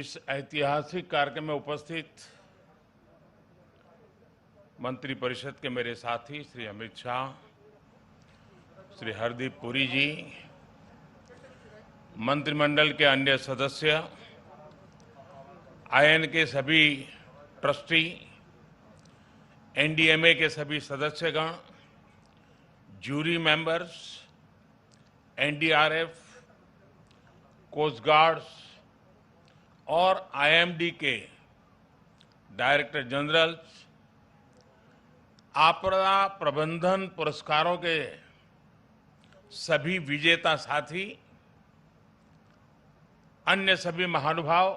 इस ऐतिहासिक कार्यक्रम में उपस्थित मंत्रिपरिषद के मेरे साथी श्री अमित शाह, श्री हरदीप पुरी जी, मंत्रिमंडल के अन्य सदस्य, आईएन के सभी ट्रस्टी, एनडीएमए के सभी सदस्यगण, jury members, NDRF, coast guards और आईएमडी के डायरेक्टर जनरल्स, आपदा प्रबंधन पुरस्कारों के सभी विजेता साथी, अन्य सभी महानुभाव,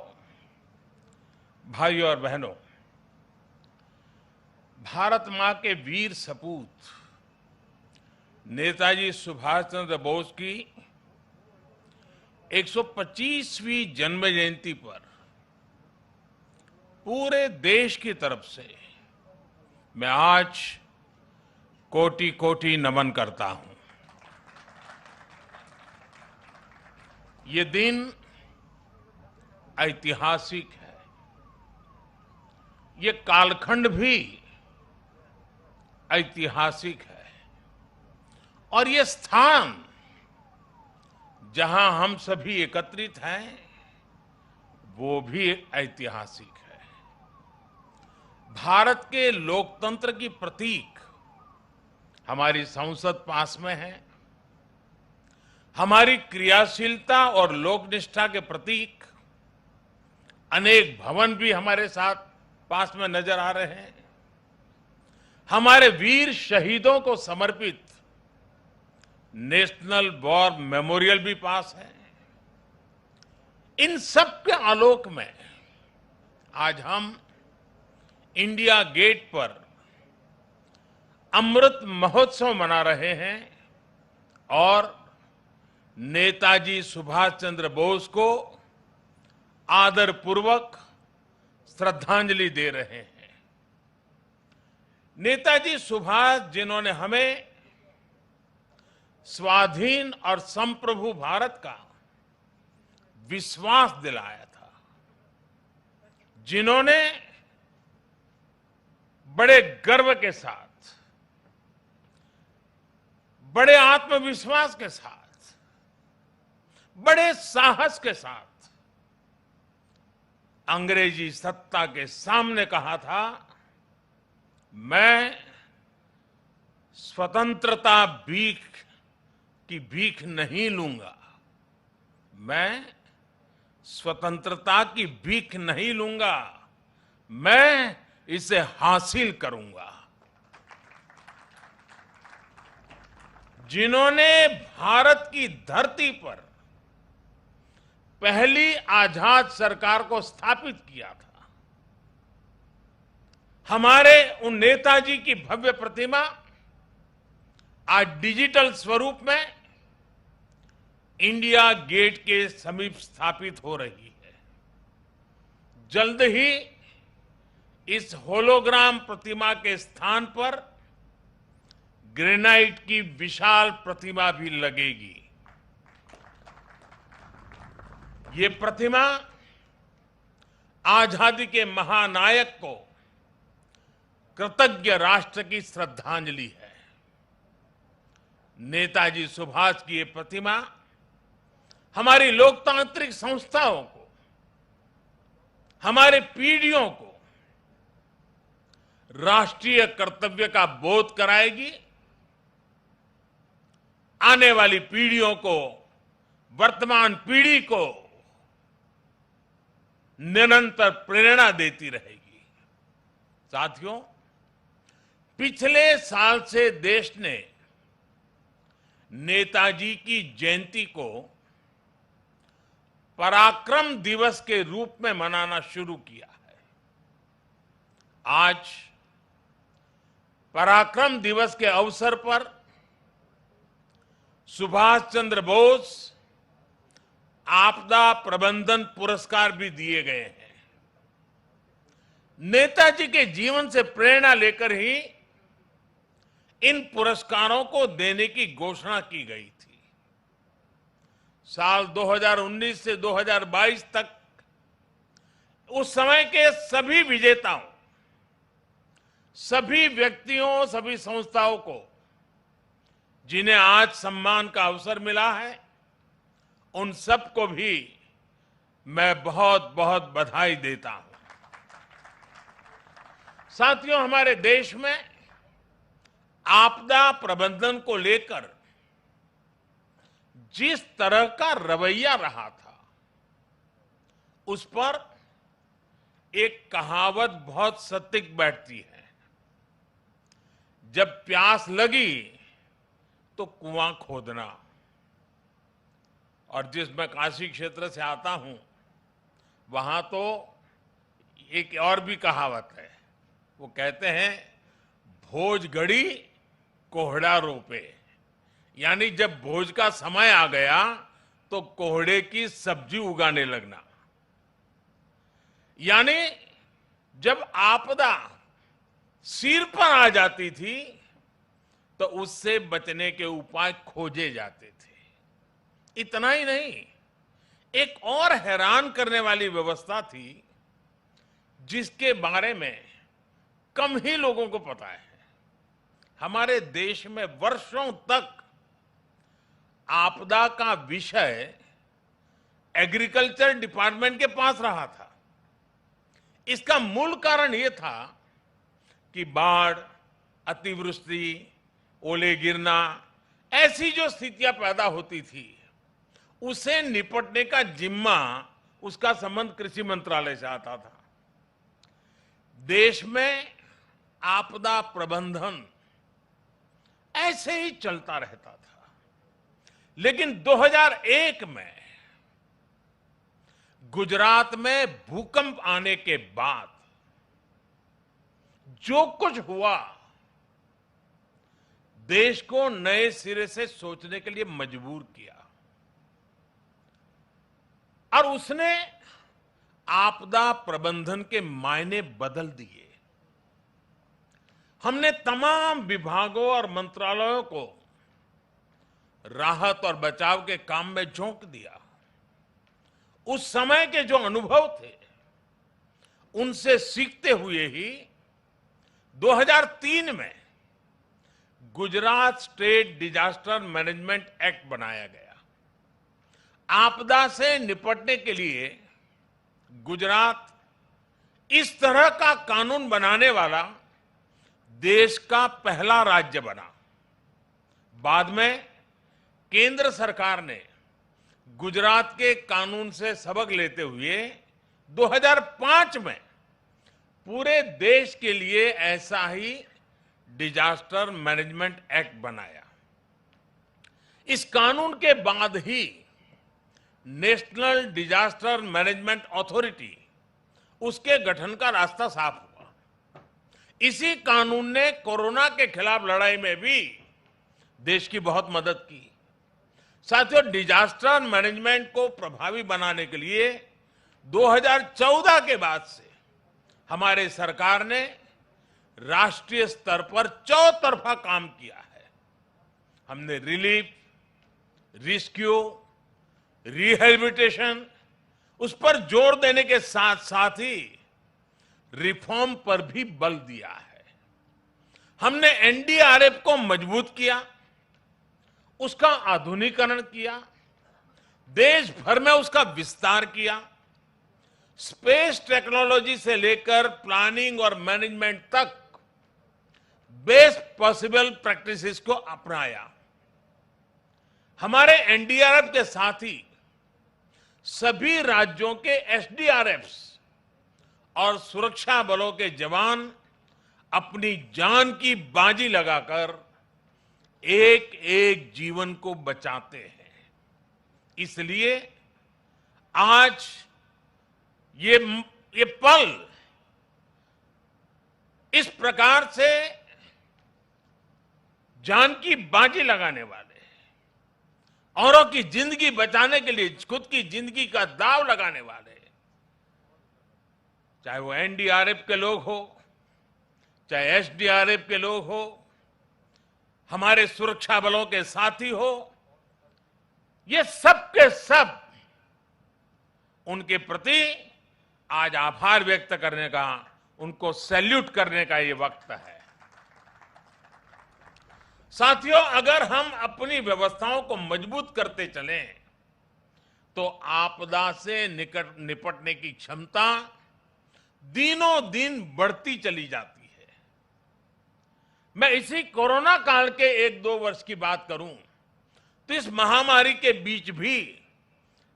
भाइयों और बहनों, भारत मां के वीर सपूत नेताजी सुभाष चंद्र बोस की 125वीं जन्म जयंती पर पूरे देश की तरफ से मैं आज कोटि कोटि नमन करता हूं। ये दिन ऐतिहासिक है, ये कालखंड भी ऐतिहासिक है और ये स्थान जहां हम सभी एकत्रित हैं वो भी ऐतिहासिक है। भारत के लोकतंत्र की प्रतीक हमारी संसद पास में है, हमारी क्रियाशीलता और लोकनिष्ठा के प्रतीक अनेक भवन भी हमारे साथ पास में नजर आ रहे हैं, हमारे वीर शहीदों को समर्पित नेशनल वॉर मेमोरियल भी पास है। इन सब के आलोक में आज हम इंडिया गेट पर अमृत महोत्सव मना रहे हैं और नेताजी सुभाष चंद्र बोस को आदरपूर्वक श्रद्धांजलि दे रहे हैं। नेताजी सुभाष, जिन्होंने हमें स्वाधीन और संप्रभु भारत का विश्वास दिलाया था, जिन्होंने बड़े गर्व के साथ, बड़े आत्मविश्वास के साथ, बड़े साहस के साथ अंग्रेजी सत्ता के सामने कहा था, मैं स्वतंत्रता की भीख नहीं लूंगा, मैं स्वतंत्रता की भीख नहीं लूंगा, मैं इसे हासिल करूंगा। जिन्होंने भारत की धरती पर पहली आजाद सरकार को स्थापित किया था, हमारे उन नेताजी की भव्य प्रतिमा आज डिजिटल स्वरूप में इंडिया गेट के समीप स्थापित हो रही है। जल्द ही इस होलोग्राम प्रतिमा के स्थान पर ग्रेनाइट की विशाल प्रतिमा भी लगेगी। ये प्रतिमा आजादी के महानायक को कृतज्ञ राष्ट्र की श्रद्धांजलि है। नेताजी सुभाष की ये प्रतिमा हमारी लोकतांत्रिक संस्थाओं को, हमारे पीढ़ियों को राष्ट्रीय कर्तव्य का बोध कराएगी, आने वाली पीढ़ियों को, वर्तमान पीढ़ी को निरंतर प्रेरणा देती रहेगी। साथियों, पिछले साल से देश ने नेताजी की जयंती को पराक्रम दिवस के रूप में मनाना शुरू किया है। आज पराक्रम दिवस के अवसर पर सुभाष चंद्र बोस आपदा प्रबंधन पुरस्कार भी दिए गए हैं। नेताजी के जीवन से प्रेरणा लेकर ही इन पुरस्कारों को देने की घोषणा की गई थी। साल 2019 से 2022 तक उस समय के सभी विजेताओं, सभी व्यक्तियों, सभी संस्थाओं को जिन्हें आज सम्मान का अवसर मिला है, उन सबको भी मैं बहुत बहुत बधाई देता हूं। साथियों, हमारे देश में आपदा प्रबंधन को लेकर जिस तरह का रवैया रहा था, उस पर एक कहावत बहुत सटीक बैठती है। जब प्यास लगी तो कुआं खोदना। और जिस मैं काशी क्षेत्र से आता हूं, वहां तो एक और भी कहावत है। वो कहते हैं, भोज गड़ी कोहड़ा रोपे। यानी जब भोज का समय आ गया तो कोहड़े की सब्जी उगाने लगना। यानी जब आपदा सिर पर आ जाती थी तो उससे बचने के उपाय खोजे जाते थे। इतना ही नहीं, एक और हैरान करने वाली व्यवस्था थी जिसके बारे में कम ही लोगों को पता है। हमारे देश में वर्षों तक आपदा का विषय एग्रीकल्चर डिपार्टमेंट के पास रहा था। इसका मूल कारण यह था कि बाढ़, अतिवृष्टि, ओले गिरना, ऐसी जो स्थितियां पैदा होती थी, उसे निपटने का जिम्मा, उसका संबंध कृषि मंत्रालय से आता था। देश में आपदा प्रबंधन ऐसे ही चलता रहता था। लेकिन 2001 में गुजरात में भूकंप आने के बाद जो कुछ हुआ, देश को नए सिरे से सोचने के लिए मजबूर किया और उसने आपदा प्रबंधन के मायने बदल दिए। हमने तमाम विभागों और मंत्रालयों को राहत और बचाव के काम में झोंक दिया। उस समय के जो अनुभव थे, उनसे सीखते हुए ही 2003 में Gujarat state disaster management act बनाया गया। आपदा से निपटने के लिए गुजरात इस तरह का कानून बनाने वाला देश का पहला राज्य बना। बाद में केंद्र सरकार ने गुजरात के कानून से सबक लेते हुए 2005 में पूरे देश के लिए ऐसा ही डिजास्टर मैनेजमेंट एक्ट बनाया। इस कानून के बाद ही नेशनल डिजास्टर मैनेजमेंट अथॉरिटी, उसके गठन का रास्ता साफ हुआ। इसी कानून ने कोरोना के खिलाफ लड़ाई में भी देश की बहुत मदद की। साथियों, डिजास्टर मैनेजमेंट को प्रभावी बनाने के लिए 2014 के बाद से हमारे सरकार ने राष्ट्रीय स्तर पर चौतरफा काम किया है। हमने रिलीफ, रेस्क्यू, रिहेबिलिटेशन, उस पर जोर देने के साथ साथ ही रिफॉर्म पर भी बल दिया है। हमने एनडीआरएफ को मजबूत किया, उसका आधुनिकीकरण किया, देश भर में उसका विस्तार किया। स्पेस टेक्नोलॉजी से लेकर प्लानिंग और मैनेजमेंट तक बेस्ट पॉसिबल प्रैक्टिसेस को अपनाया। हमारे एनडीआरएफ के साथ ही सभी राज्यों के एसडीआरएफ्स और सुरक्षा बलों के जवान अपनी जान की बाजी लगाकर एक एक जीवन को बचाते हैं। इसलिए आज ये पल इस प्रकार से जान की बाजी लगाने वाले, औरों की जिंदगी बचाने के लिए खुद की जिंदगी का दांव लगाने वाले, चाहे वो एनडीआरएफ के लोग हो, चाहे एसडीआरएफ के लोग हो, हमारे सुरक्षा बलों के साथी हो, ये सब के सब उनके प्रति आज आभार व्यक्त करने का, उनको सैल्यूट करने का ये वक्त है। साथियों, अगर हम अपनी व्यवस्थाओं को मजबूत करते चलें तो आपदा से निपटने की क्षमता दिनों दिन बढ़ती चली जाती है। मैं इसी कोरोना काल के 1-2 वर्ष की बात करूं तो इस महामारी के बीच भी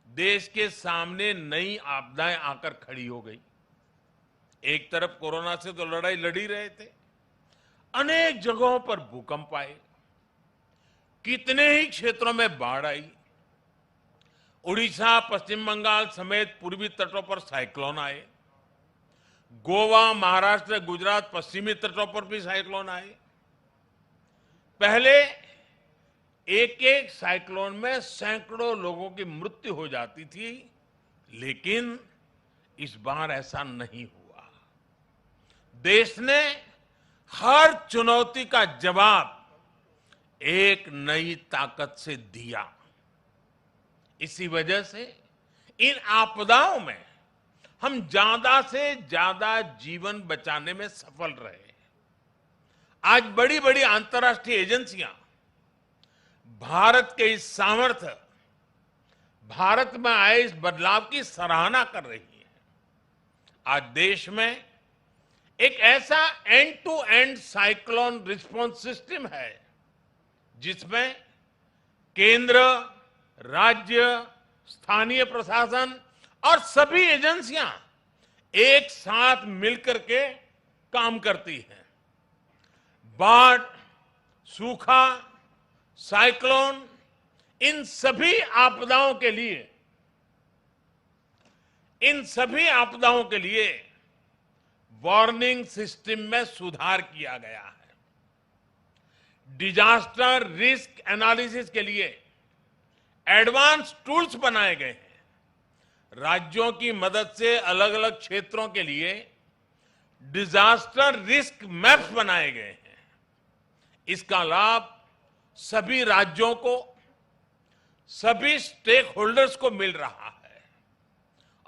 देश के सामने नई आपदाएं आकर खड़ी हो गई। एक तरफ कोरोना से तो लड़ाई लड़ी रहे थे, अनेक जगहों पर भूकंप आए, कितने ही क्षेत्रों में बाढ़ आई, उड़ीसा, पश्चिम बंगाल समेत पूर्वी तटों पर साइक्लोन आए, गोवा, महाराष्ट्र, गुजरात, पश्चिमी तटों पर भी साइक्लोन आए। पहले एक एक साइक्लोन में सैकड़ों लोगों की मृत्यु हो जाती थी, लेकिन इस बार ऐसा नहीं हुआ। देश ने हर चुनौती का जवाब एक नई ताकत से दिया। इसी वजह से इन आपदाओं में हम ज्यादा से ज्यादा जीवन बचाने में सफल रहे। आज बड़ी बड़ी अंतर्राष्ट्रीय एजेंसियां भारत के इस सामर्थ्य, भारत में आए इस बदलाव की सराहना कर रही है। आज देश में एक ऐसा end to end cyclone response system है जिसमें केंद्र, राज्य, स्थानीय प्रशासन और सभी एजेंसियां एक साथ मिलकर के काम करती हैं। बाढ़, सूखा, साइक्लोन, इन सभी आपदाओं के लिए वार्निंग सिस्टम में सुधार किया गया है। डिजास्टर रिस्क एनालिसिस के लिए एडवांस टूल्स बनाए गए हैं। राज्यों की मदद से अलग अलग क्षेत्रों के लिए डिजास्टर रिस्क मैप्स बनाए गए हैं। इसका लाभ सभी राज्यों को, सभी स्टेक होल्डर्स को मिल रहा है।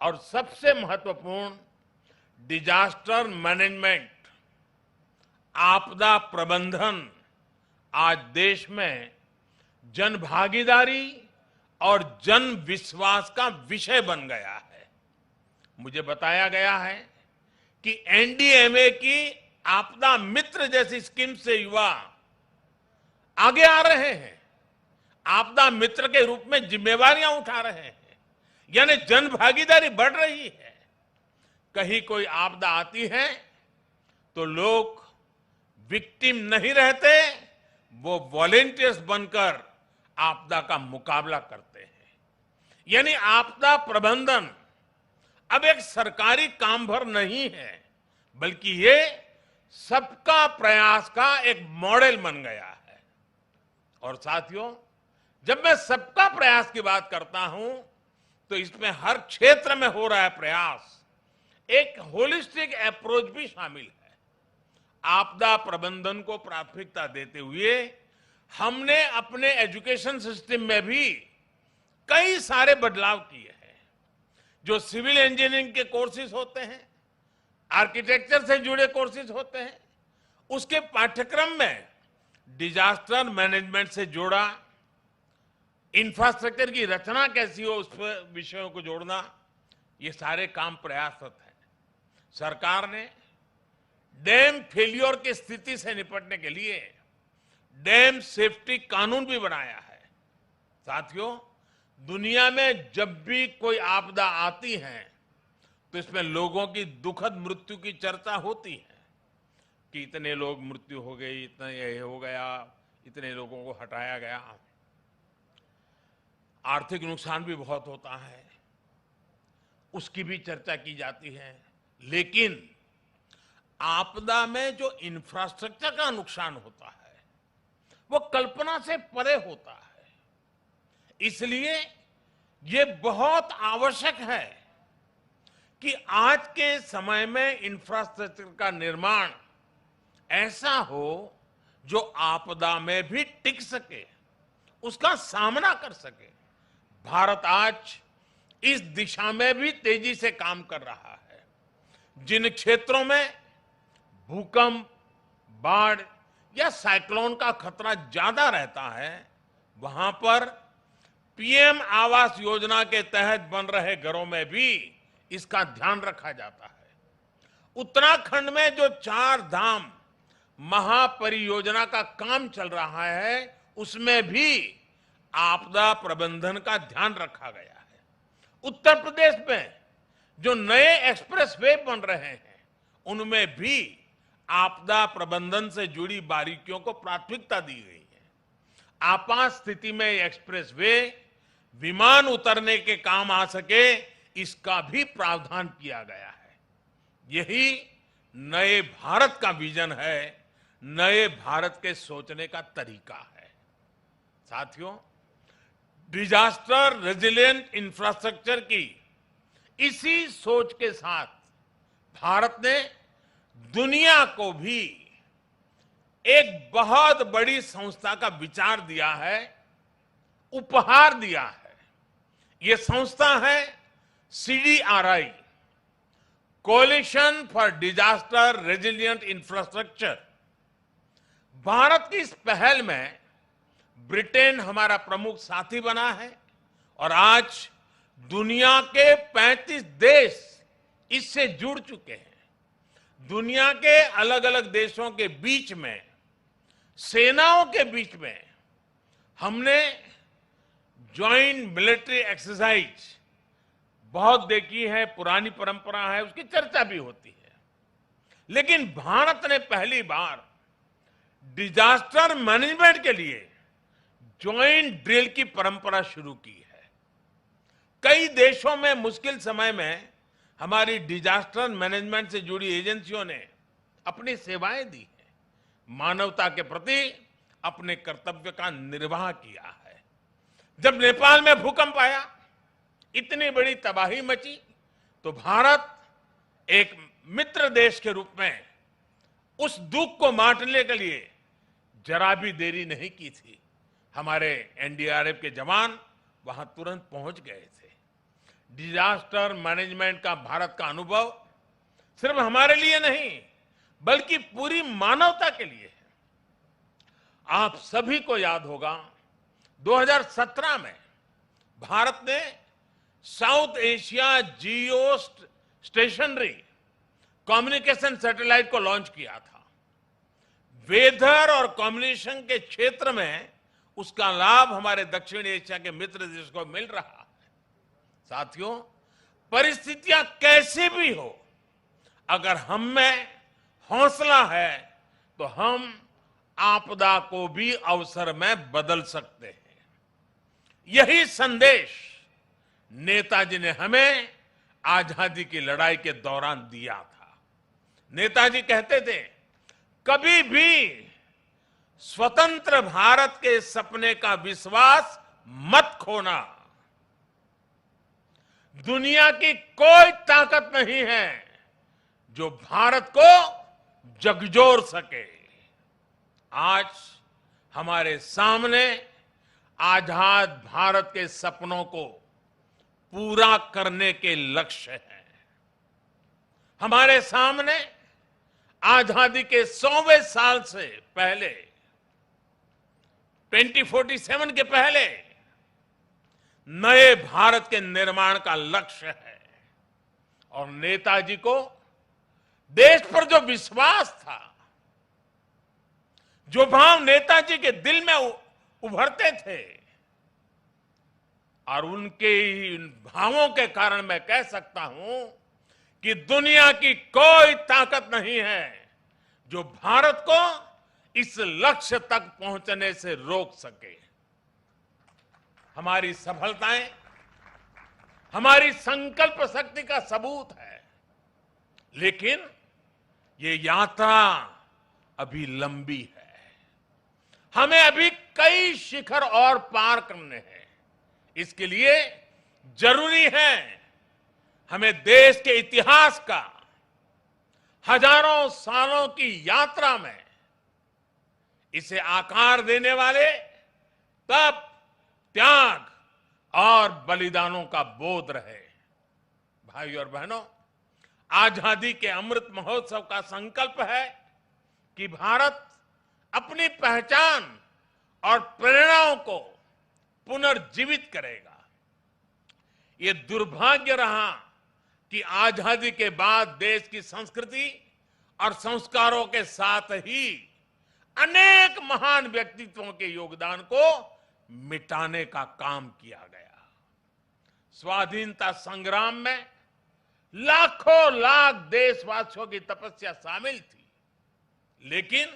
और सबसे महत्वपूर्ण, डिजास्टर मैनेजमेंट, आपदा प्रबंधन आज देश में जन भागीदारी और जन विश्वास का विषय बन गया है। मुझे बताया गया है कि एनडीएमए की आपदा मित्र जैसी स्कीम से युवा आगे आ रहे हैं, आपदा मित्र के रूप में जिम्मेवारियां उठा रहे हैं, यानी जन भागीदारी बढ़ रही है। कहीं कोई आपदा आती है तो लोग विक्टिम नहीं रहते, वो वॉलेंटियर्स बनकर आपदा का मुकाबला करते हैं। यानी आपदा प्रबंधन अब एक सरकारी काम भर नहीं है, बल्कि ये सबका प्रयास का एक मॉडल बन गया है। और साथियों, जब मैं सबका प्रयास की बात करता हूं तो इसमें हर क्षेत्र में हो रहा है प्रयास, एक होलिस्टिक अप्रोच भी शामिल है। आपदा प्रबंधन को प्राथमिकता देते हुए हमने अपने एजुकेशन सिस्टम में भी कई सारे बदलाव किए हैं। जो सिविल इंजीनियरिंग के कोर्सेज होते हैं, आर्किटेक्चर से जुड़े कोर्सेज होते हैं, उसके पाठ्यक्रम में डिजास्टर मैनेजमेंट से जोड़ा, इंफ्रास्ट्रक्चर की रचना कैसी हो उस पर विषयों को जोड़ना, ये सारे काम प्रयासरत हैं। सरकार ने डैम फेलियर की स्थिति से निपटने के लिए डैम सेफ्टी कानून भी बनाया है। साथियों, दुनिया में जब भी कोई आपदा आती है तो इसमें लोगों की दुखद मृत्यु की चर्चा होती है कि इतने लोग मृत्यु हो गई, इतना ये हो गया, इतने लोगों को हटाया गया। आर्थिक नुकसान भी बहुत होता है, उसकी भी चर्चा की जाती है। लेकिन आपदा में जो इंफ्रास्ट्रक्चर का नुकसान होता है वो कल्पना से परे होता है। इसलिए ये बहुत आवश्यक है कि आज के समय में इंफ्रास्ट्रक्चर का निर्माण ऐसा हो जो आपदा में भी टिक सके, उसका सामना कर सके। भारत आज इस दिशा में भी तेजी से काम कर रहा है। जिन क्षेत्रों में भूकंप, बाढ़ या साइक्लोन का खतरा ज्यादा रहता है, वहां पर पीएम आवास योजना के तहत बन रहे घरों में भी इसका ध्यान रखा जाता है। उत्तराखंड में जो 4 धाम महापरियोजना का काम चल रहा है, उसमें भी आपदा प्रबंधन का ध्यान रखा गया है। उत्तर प्रदेश में जो नए एक्सप्रेस वे बन रहे हैं, उनमें भी आपदा प्रबंधन से जुड़ी बारीकियों को प्राथमिकता दी गई है। आपात स्थिति में एक्सप्रेस वे विमान उतरने के काम आ सके, इसका भी प्रावधान किया गया है। यही नए भारत का विजन है, नए भारत के सोचने का तरीका है। साथियों, डिजास्टर रेजिलिएंट इंफ्रास्ट्रक्चर की इसी सोच के साथ भारत ने दुनिया को भी एक बहुत बड़ी संस्था का विचार दिया है, उपहार दिया है। यह संस्था है CDRI, coalition for disaster resilient infrastructure. Bharat की इस पहल में ब्रिटेन हमारा प्रमुख साथी बना है और आज दुनिया के 35 देश इससे जुड़ चुके हैं। दुनिया के अलग अलग देशों के बीच में, सेनाओं के बीच में हमने ज्वाइंट मिलिट्री एक्सरसाइज बहुत देखी है, पुरानी परंपरा है, उसकी चर्चा भी होती है। लेकिन भारत ने पहली बार डिजास्टर मैनेजमेंट के लिए ज्वाइंट ड्रिल की परंपरा शुरू की है। कई देशों में मुश्किल समय में हमारी डिजास्टर मैनेजमेंट से जुड़ी एजेंसियों ने अपनी सेवाएं दी हैं, मानवता के प्रति अपने कर्तव्य का निर्वाह किया है। जब नेपाल में भूकंप आया, इतनी बड़ी तबाही मची, तो भारत एक मित्र देश के रूप में उस दुख को बांटने के लिए जरा भी देरी नहीं की थी। हमारे NDRF के जवान वहां तुरंत पहुंच गए थे। डिजास्टर मैनेजमेंट का भारत का अनुभव सिर्फ हमारे लिए नहीं, बल्कि पूरी मानवता के लिए है। आप सभी को याद होगा, 2017 में भारत ने साउथ एशिया जियो स्टेशनरी कम्युनिकेशन सैटेलाइट को लॉन्च किया था। वेदर और कम्युनिकेशन के क्षेत्र में उसका लाभ हमारे दक्षिण एशिया के मित्र देश को मिल रहा है। साथियों, परिस्थितियां कैसी भी हो, अगर हम में हौसला है तो हम आपदा को भी अवसर में बदल सकते हैं। यही संदेश नेताजी ने हमें आजादी की लड़ाई के दौरान दिया था। नेताजी कहते थे, कभी भी स्वतंत्र भारत के सपने का विश्वास मत खोना। दुनिया की कोई ताकत नहीं है जो भारत को झकझोर सके। आज हमारे सामने आजाद भारत के सपनों को पूरा करने के लक्ष्य हैं। हमारे सामने आजादी के 100वें साल से पहले, 2047 के पहले नए भारत के निर्माण का लक्ष्य है। और नेताजी को देश पर जो विश्वास था, जो भाव नेताजी के दिल में उभरते थे, और उनके इन भावों के कारण मैं कह सकता हूं कि दुनिया की कोई ताकत नहीं है जो भारत को इस लक्ष्य तक पहुंचने से रोक सके। हमारी सफलताएं हमारी संकल्प शक्ति का सबूत है, लेकिन ये यात्रा अभी लंबी है। हमें अभी कई शिखर और पार करने हैं। इसके लिए जरूरी है हमें देश के इतिहास का हजारों सालों की यात्रा में इसे आकार देने वाले तप, त्याग और बलिदानों का बोध रहे। भाइयों और बहनों, आजादी के अमृत महोत्सव का संकल्प है कि भारत अपनी पहचान और प्रेरणाओं को पुनर्जीवित करेगा। ये दुर्भाग्य रहा कि आजादी के बाद देश की संस्कृति और संस्कारों के साथ ही अनेक महान व्यक्तित्वों के योगदान को मिटाने का काम किया गया। स्वाधीनता संग्राम में लाखों लाख देशवासियों की तपस्या शामिल थी, लेकिन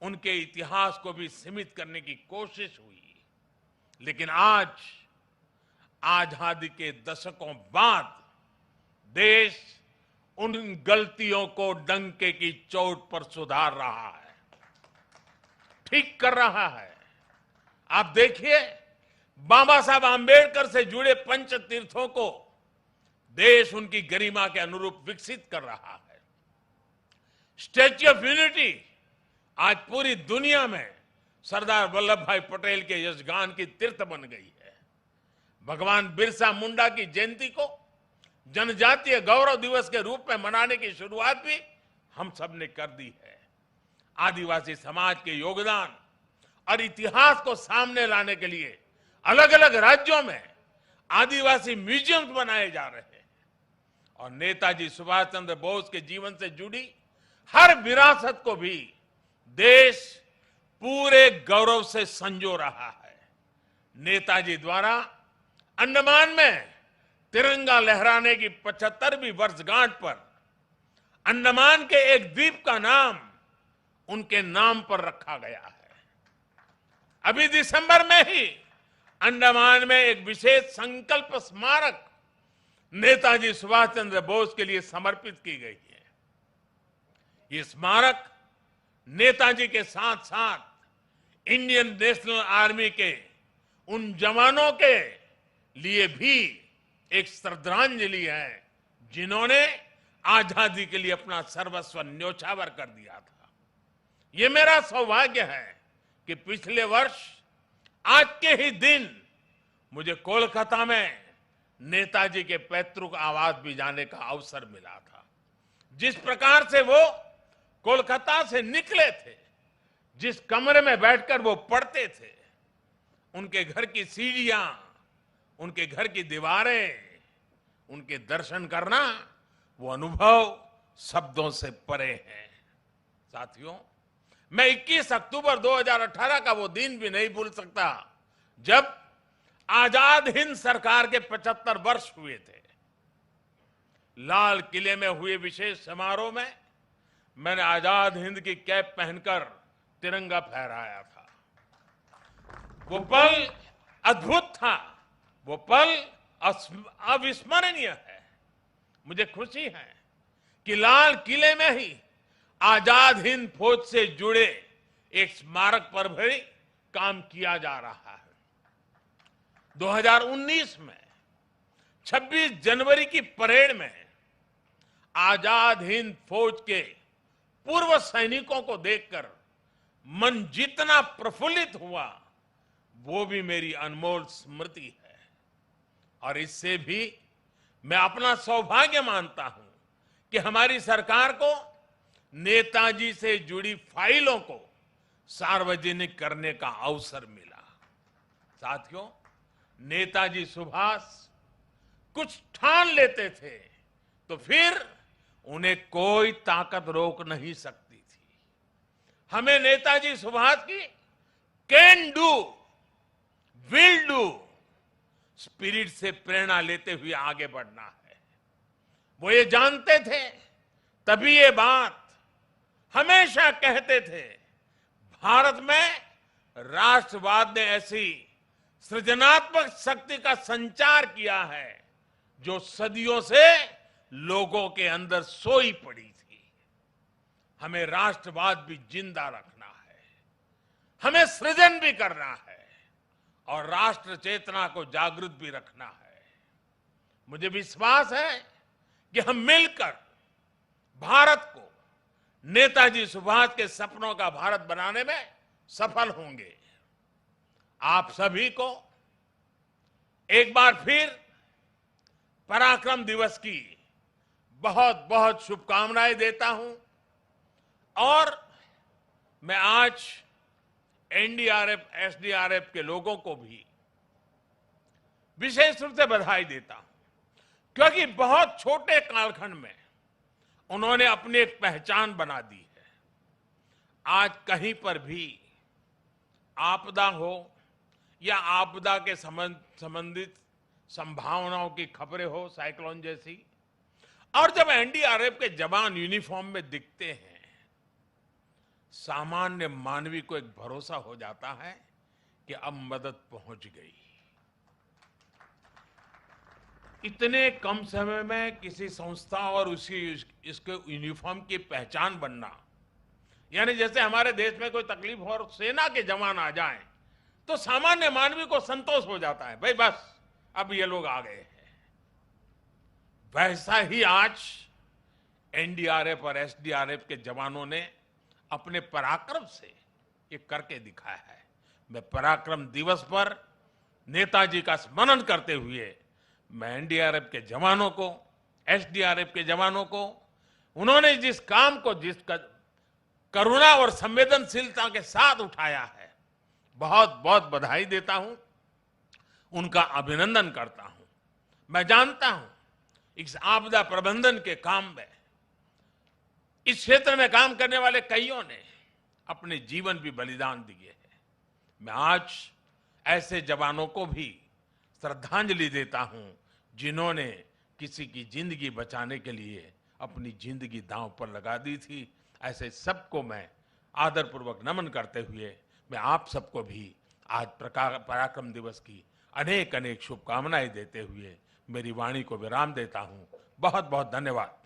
उनके इतिहास को भी सीमित करने की कोशिश हुई। लेकिन आज आजादी के दशकों बाद देश उन गलतियों को डंके की चोट पर सुधार रहा है, ठीक कर रहा है। आप देखिए, बाबा साहब आंबेडकर से जुड़े पंच तीर्थों को देश उनकी गरिमा के अनुरूप विकसित कर रहा है। स्टैच्यू ऑफ यूनिटी आज पूरी दुनिया में सरदार वल्लभ भाई पटेल के यशगान की तीर्थ बन गई है। भगवान बिरसा मुंडा की जयंती को जनजातीय गौरव दिवस के रूप में मनाने की शुरुआत भी हम सब ने कर दी है। आदिवासी समाज के योगदान और इतिहास को सामने लाने के लिए अलग अलग राज्यों में आदिवासी म्यूजियम्स बनाए जा रहे हैं और नेताजी सुभाष चंद्र बोस के जीवन से जुड़ी हर विरासत को भी देश पूरे गौरव से संजो रहा है। नेताजी द्वारा अंडमान में तिरंगा लहराने की 75वीं वर्षगांठ पर अंडमान के एक द्वीप का नाम उनके नाम पर रखा गया है। अभी दिसंबर में ही अंडमान में एक विशेष संकल्प स्मारक नेताजी सुभाष चंद्र बोस के लिए समर्पित की गई है। ये स्मारक नेताजी के साथ साथ इंडियन नेशनल आर्मी के उन जवानों के लिए भी एक श्रद्धांजलि है जिन्होंने आजादी के लिए अपना सर्वस्व न्योछावर कर दिया था। ये मेरा सौभाग्य है कि पिछले वर्ष आज के ही दिन मुझे कोलकाता में नेताजी के पैतृक आवास भी जाने का अवसर मिला था। जिस प्रकार से वो कोलकाता से निकले थे, जिस कमरे में बैठकर वो पढ़ते थे, उनके घर की सीढ़ियां, उनके घर की दीवारें, उनके दर्शन करना, वो अनुभव शब्दों से परे है। साथियों, मैं 21 अक्टूबर 2018 का वो दिन भी नहीं भूल सकता जब आजाद हिंद सरकार के 75 वर्ष हुए थे। लाल किले में हुए विशेष समारोह में मैंने आजाद हिंद की कैप पहनकर तिरंगा फहराया था। वो पल अद्भुत था, वो पल अविस्मरणीय है। मुझे खुशी है कि लाल किले में ही आजाद हिंद फौज से जुड़े एक स्मारक पर भी काम किया जा रहा है। 2019 में 26 जनवरी की परेड में आजाद हिंद फौज के पूर्व सैनिकों को देखकर मन जितना प्रफुल्लित हुआ, वो भी मेरी अनमोल स्मृति है। और इससे भी मैं अपना सौभाग्य मानता हूं कि हमारी सरकार को नेताजी से जुड़ी फाइलों को सार्वजनिक करने का अवसर मिला। साथियों, नेताजी सुभाष कुछ ठान लेते थे तो फिर उन्हें कोई ताकत रोक नहीं सकती थी। हमें नेताजी सुभाष की can do, will do spirit से प्रेरणा लेते हुए आगे बढ़ना है। वो ये जानते थे, तभी ये बात हमेशा कहते थे, भारत में राष्ट्रवाद ने ऐसी सृजनात्मक शक्ति का संचार किया है जो सदियों से लोगों के अंदर सोई पड़ी थी। हमें राष्ट्रवाद भी जिंदा रखना है, हमें सृजन भी करना है और राष्ट्र चेतना को जागृत भी रखना है। मुझे विश्वास है कि हम मिलकर भारत को नेताजी सुभाष के सपनों का भारत बनाने में सफल होंगे। आप सभी को एक बार फिर पराक्रम दिवस की बहुत बहुत शुभकामनाएं देता हूं और मैं आज एनडीआरएफ, एसडीआरएफ के लोगों को भी विशेष रूप से बधाई देता हूं, क्योंकि बहुत छोटे कालखंड में उन्होंने अपनी एक पहचान बना दी है। आज कहीं पर भी आपदा हो या आपदा के संबंधित संभावनाओं की खबरें हो, साइक्लोन जैसी, और जब एनडीआरएफ के जवान यूनिफॉर्म में दिखते हैं, सामान्य मानवी को एक भरोसा हो जाता है कि अब मदद पहुंच गई। इतने कम समय में किसी संस्था और इसके यूनिफॉर्म की पहचान बनना, यानी जैसे हमारे देश में कोई तकलीफ हो और सेना के जवान आ जाएं, तो सामान्य मानवी को संतोष हो जाता है, भाई बस अब ये लोग आ गए हैं। वैसा ही आज एनडीआरएफ और एसडीआरएफ के जवानों ने अपने पराक्रम से ये करके दिखाया है। मैं पराक्रम दिवस पर नेताजी का स्मरण करते हुए मैं एनडीआरएफ के जवानों को, एसडीआरएफ के जवानों को, उन्होंने जिस काम को जिस करुणा और संवेदनशीलता के साथ उठाया है, बहुत बहुत बधाई देता हूं, उनका अभिनंदन करता हूं। मैं जानता हूं इस आपदा प्रबंधन के काम में इस क्षेत्र में काम करने वाले कईयों ने अपने जीवन भी बलिदान दिए हैं। मैं आज ऐसे जवानों को भी श्रद्धांजलि देता हूं जिन्होंने किसी की जिंदगी बचाने के लिए अपनी जिंदगी दांव पर लगा दी थी। ऐसे सबको मैं आदरपूर्वक नमन करते हुए मैं आप सबको भी आज पराक्रम दिवस की अनेक अनेक शुभकामनाएं देते हुए मेरी वाणी को विराम देता हूं। बहुत बहुत धन्यवाद।